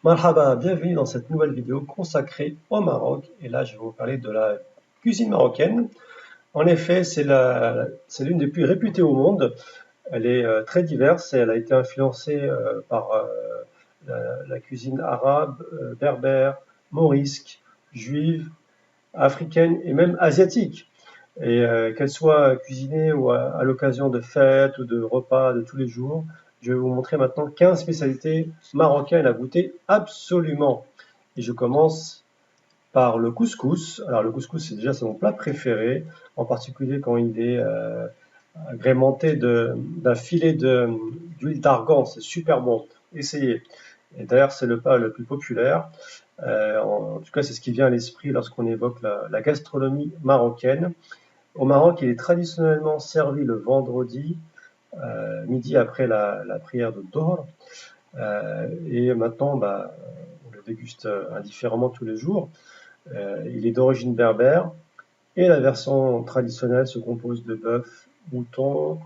Marhaba, bienvenue dans cette nouvelle vidéo consacrée au Maroc. Et là, je vais vous parler de la cuisine marocaine. En effet, c'est l'une des plus réputées au monde. Elle est très diverse et elle a été influencée par la cuisine arabe, berbère, morisque, juive, africaine et même asiatique. Et qu'elle soit cuisinée ou à l'occasion de fêtes ou de repas de tous les jours, je vais vous montrer maintenant 15 spécialités marocaines à goûter absolument. Et je commence par le couscous. Alors le couscous, c'est mon plat préféré, en particulier quand il est agrémenté d'un filet d'huile d'argan. C'est super bon. Essayez. Et d'ailleurs, c'est le plat le plus populaire. En tout cas, c'est ce qui vient à l'esprit lorsqu'on évoque la gastronomie marocaine. Au Maroc, il est traditionnellement servi le vendredi midi après la prière de Dohr. Et maintenant, on le déguste indifféremment tous les jours. Il est d'origine berbère et la version traditionnelle se compose de bœuf, mouton,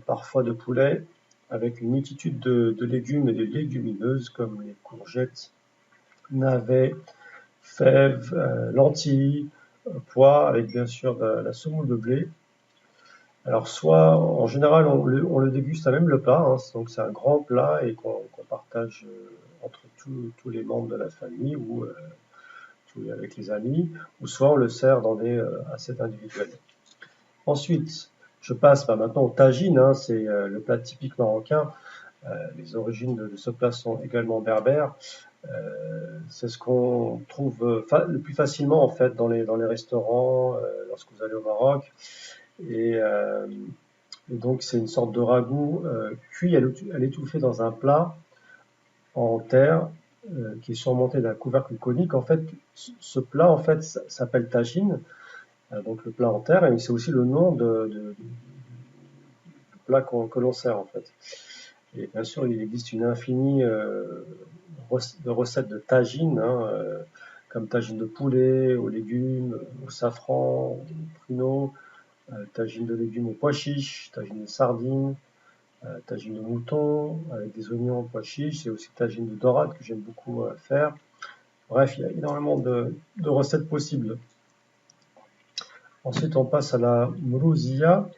parfois de poulet, avec une multitude de légumes et de légumineuses comme les courgettes, navets, fèves, lentilles, pois, avec bien sûr la semoule de blé. Alors soit, en général, on le déguste à même le plat, hein, donc c'est un grand plat et qu'on partage entre tous les membres de la famille ou avec les amis, ou soit on le sert dans des assiettes individuelles. Ensuite, je passe maintenant au tagine, hein, c'est le plat typique marocain. Les origines de ce plat sont également berbères. C'est ce qu'on trouve le plus facilement en fait dans les restaurants lorsque vous allez au Maroc. Et, euh, et donc c'est une sorte de ragoût cuit à l'étouffée dans un plat en terre qui est surmonté d'un couvercle conique. En fait, ce plat en fait s'appelle tagine, donc le plat en terre, et c'est aussi le nom du plat que l'on sert en fait. Et bien sûr, il existe une infinie de recettes de tagine, hein, comme tagine de poulet, aux légumes, au safran, au pruneau, tagine de légumes aux pois chiches, tagine de sardines, tagine de mouton avec des oignons, pois chiches, et aussi tagine de dorade que j'aime beaucoup faire. Bref, il y a énormément de recettes possibles. Ensuite, on passe à la mourouzia.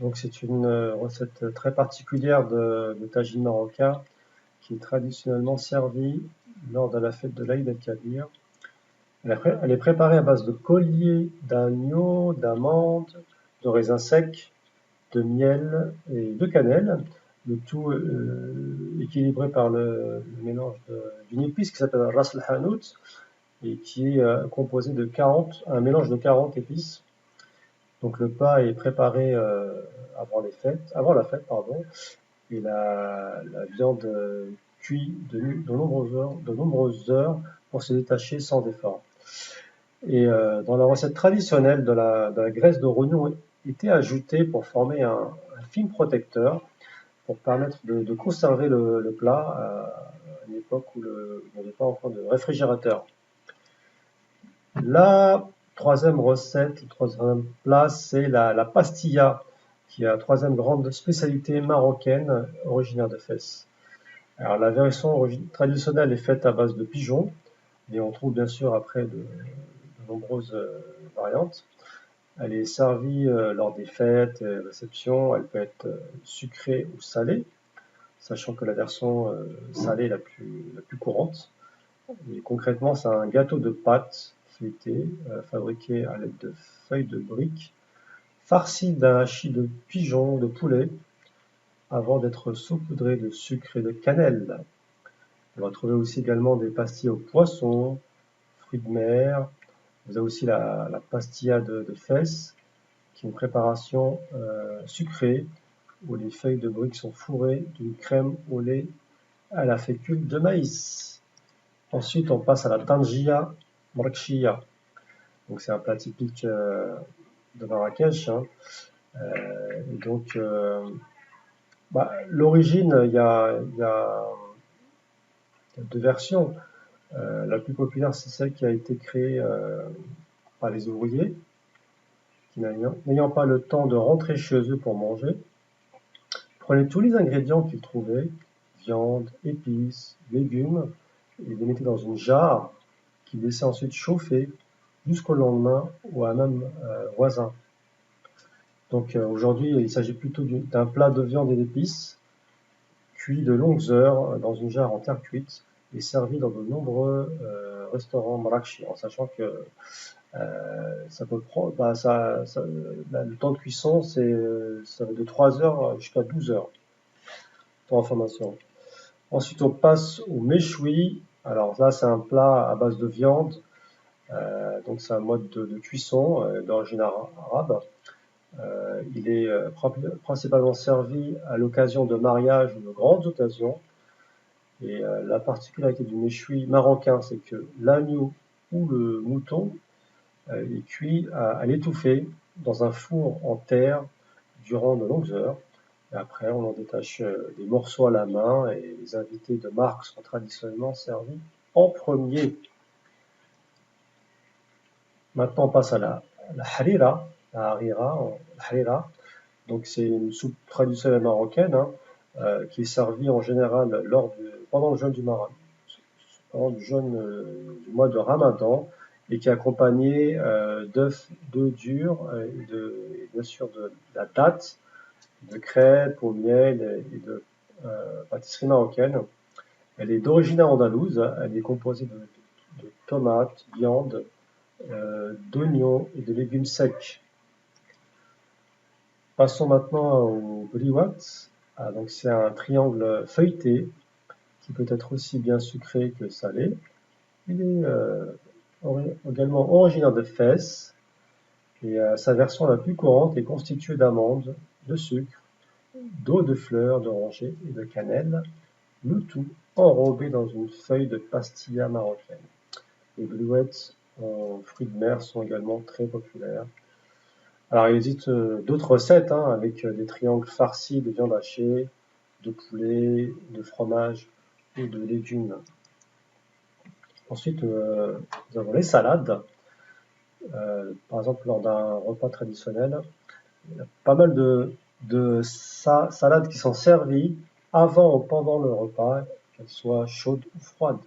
Donc, c'est une recette très particulière de tagine marocain qui est traditionnellement servie lors de la fête de l'Aïd el-Kabir. Elle est préparée à base de collier d'agneau, d'amandes, de raisins secs, de miel et de cannelle. Le tout équilibré par le mélange d'une épice qui s'appelle ras el hanout et qui est composé un mélange de 40 épices. Donc le plat est préparé avant la fête, pardon, et la viande cuit de nombreuses heures pour se détacher sans effort. Et dans la recette traditionnelle de la graisse de rognon était ajoutée pour former un film protecteur pour permettre de conserver le plat à une époque où il n'y avait pas encore de réfrigérateur. La troisième recette, le troisième plat, c'est la pastilla, qui est la troisième grande spécialité marocaine originaire de Fès. Alors la version traditionnelle est faite à base de pigeons, et on trouve bien sûr après de nombreuses variantes. Elle est servie lors des fêtes et réceptions. Elle peut être sucrée ou salée, sachant que la version salée est la plus courante. Et concrètement, c'est un gâteau de pâte feuilletée fabriqué à l'aide de feuilles de briques, farci d'un hachis de pigeon, de poulet, avant d'être saupoudré de sucre et de cannelle. On va trouver aussi également des pastilles au poisson, fruits de mer. Vous avez aussi la pastilla de Fès, qui est une préparation sucrée où les feuilles de briques sont fourrées d'une crème au lait à la fécule de maïs. Ensuite, on passe à la tangia markchia. Donc, c'est un plat typique de Marrakech, hein. Et donc, l'origine, il y a deux versions. La plus populaire, c'est celle qui a été créée par les ouvriers, qui n'ayant pas le temps de rentrer chez eux pour manger, prenaient tous les ingrédients qu'ils trouvaient, viande, épices, légumes, et les mettait dans une jarre qu'il laissait ensuite chauffer jusqu'au lendemain au hammam voisin. Donc aujourd'hui, il s'agit plutôt d'un plat de viande et d'épices, cuit de longues heures dans une jarre en terre cuite et servi dans de nombreux restaurants marrakchi, en sachant que ça peut prendre, le temps de cuisson, ça va de 3 heures jusqu'à 12 heures, pour information. Ensuite, on passe au méchoui. Alors là, c'est un plat à base de viande, donc c'est un mode de cuisson d'origine arabe. Il est principalement servi à l'occasion de mariages ou de grandes occasions. Et la particularité du méchoui marocain, c'est que l'agneau ou le mouton est cuit à l'étouffée dans un four en terre durant de longues heures. Et après, on en détache des morceaux à la main et les invités de marque sont traditionnellement servis en premier. Maintenant, on passe à la harira. La harira. Donc, c'est une soupe traditionnelle marocaine qui est servie en général pendant le jeûne pendant le jeûne du mois de Ramadan et qui est accompagné d'œufs durs et bien sûr de la date, de crêpes au miel et de pâtisserie marocaine. Elle est d'origine andalouse, elle est composée de tomates, viande, d'oignons et de légumes secs. Passons maintenant au briwat. Donc c'est un triangle feuilleté qui peut être aussi bien sucré que salé. Il est également originaire de Fès et sa version la plus courante est constituée d'amandes, de sucre, d'eau de fleurs d'oranger et de cannelle, le tout enrobé dans une feuille de pastilla marocaine. Les bluettes en fruits de mer sont également très populaires. Alors il existe d'autres recettes avec des triangles farcis de viande hachée, de poulet, de fromage et de légumes. Ensuite, nous avons les salades. Par exemple, lors d'un repas traditionnel, il y a pas mal de salades qui sont servies avant ou pendant le repas, qu'elles soient chaudes ou froides.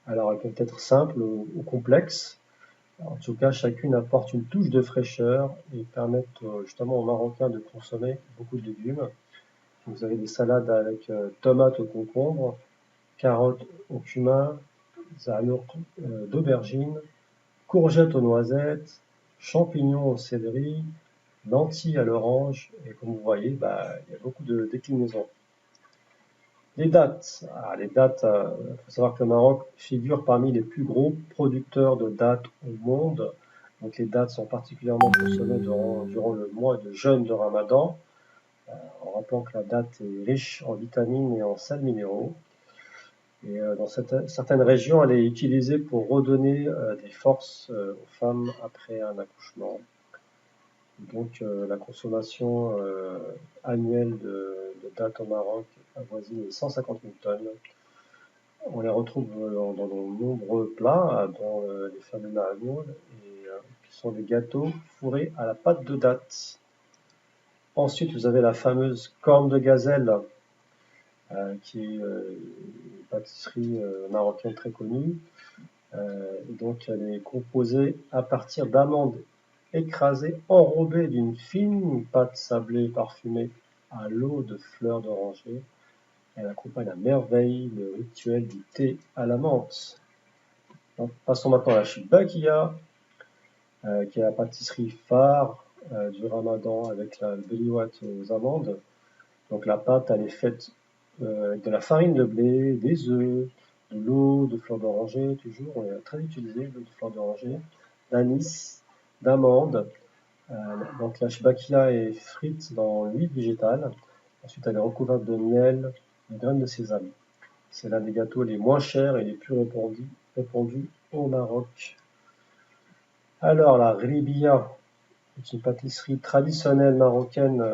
Alors, elles peuvent être simples ou complexes. En tout cas, chacune apporte une touche de fraîcheur et permettent justement aux Marocains de consommer beaucoup de légumes. Vous avez des salades avec tomates au concombre, carottes au cumin, za'anouk d'aubergine, courgettes aux noisettes, champignons au céleri, lentilles à l'orange, et comme vous voyez, il y a beaucoup de déclinaisons. Les dattes. Il faut savoir que le Maroc figure parmi les plus gros producteurs de dattes au monde. Donc les dattes sont particulièrement consommées durant le mois de jeûne de Ramadan, en rappelant que la date est riche en vitamines et en sels minéraux. Et dans certaines régions, elle est utilisée pour redonner des forces aux femmes après un accouchement. Donc la consommation annuelle de dattes au Maroc avoisine les 150 000 tonnes. On les retrouve dans de nombreux plats, dont les fameux ma'amoul, qui sont des gâteaux fourrés à la pâte de date. Ensuite, vous avez la fameuse corne de gazelle, qui est une pâtisserie marocaine très connue. Donc, elle est composée à partir d'amandes écrasées, enrobées d'une fine pâte sablée parfumée à l'eau de fleurs d'oranger. Elle accompagne à merveille le rituel du thé à la menthe. Donc, passons maintenant à la shibbakia, qui est la pâtisserie phare du Ramadan avec la beliwat aux amandes. Donc la pâte, elle est faite avec de la farine de blé, des œufs, de l'eau, de fleurs d'oranger, toujours, on est très utilisé, l'eau de fleurs d'oranger, d'anis, d'amandes. Donc la shibbakia est frite dans l'huile végétale. Ensuite, elle est recouverte de miel, de graines de sésame. C'est l'un des gâteaux les moins chers et les plus répandus au Maroc. Alors, la ribia est une pâtisserie traditionnelle marocaine.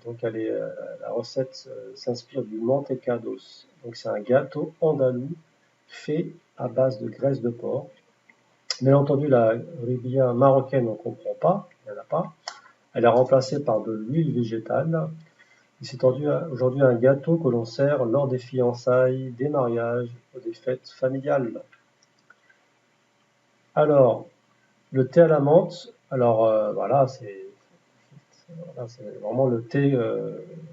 Donc, la recette s'inspire du mantecados. Donc, c'est un gâteau andalou fait à base de graisse de porc. Bien entendu, la ribia marocaine, on ne comprend pas, il n'y en a pas. Elle est remplacée par de l'huile végétale. Il s'est tendu aujourd'hui un gâteau que l'on sert lors des fiançailles, des mariages ou des fêtes familiales. Alors, le thé à la menthe, alors voilà, c'est vraiment le thé,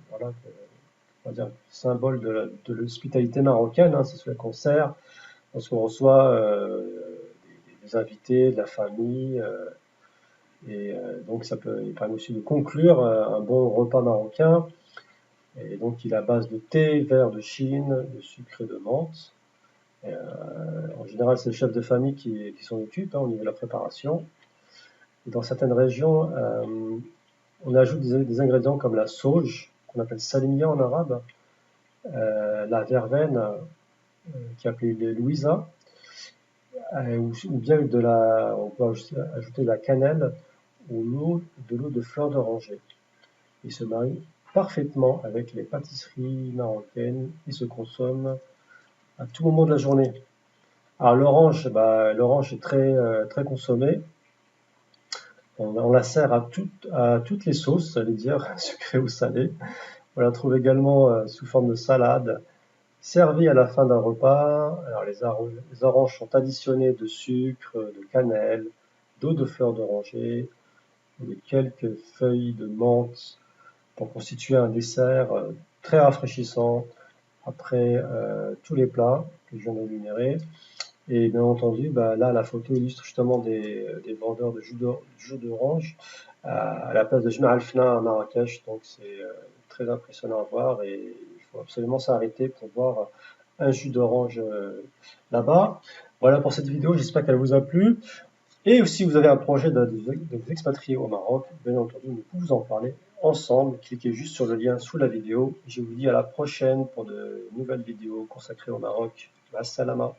voilà, on va dire, symbole de l'hospitalité marocaine, hein, c'est ce qu'on sert lorsqu'on reçoit des invités, de la famille, donc il permet aussi de conclure un bon repas marocain. Et donc il est à base de thé vert de Chine, de sucre et de menthe. En général, c'est le chef de famille qui s'en occupe, hein, au niveau de la préparation. Et dans certaines régions, on ajoute des ingrédients comme la sauge, qu'on appelle salimia en arabe, la verveine, qui est appelée Louisa, ou bien on peut ajouter de la cannelle ou de l'eau de fleur d'oranger. Il se marie parfaitement avec les pâtisseries marocaines et se consomme à tout moment de la journée. Alors l'orange, l'orange est très consommée. On la sert à toutes les sauces, j'allais dire, sucrées ou salées. On la trouve également sous forme de salade, servie à la fin d'un repas. Alors les oranges sont additionnées de sucre, de cannelle, d'eau de fleur d'oranger, et de quelques feuilles de menthe pour constituer un dessert très rafraîchissant après tous les plats que je viens d'énumérer. Et bien entendu, là, la photo illustre justement des vendeurs de jus d'orange à la place de Jma Alfna à Marrakech. Donc c'est très impressionnant à voir et il faut absolument s'arrêter pour voir un jus d'orange là-bas. Voilà pour cette vidéo, j'espère qu'elle vous a plu. Et si vous avez un projet de vous expatrier au Maroc, bien entendu, nous pouvons vous en parler ensemble. Cliquez juste sur le lien sous la vidéo. Je vous dis à la prochaine pour de nouvelles vidéos consacrées au Maroc. Assalama.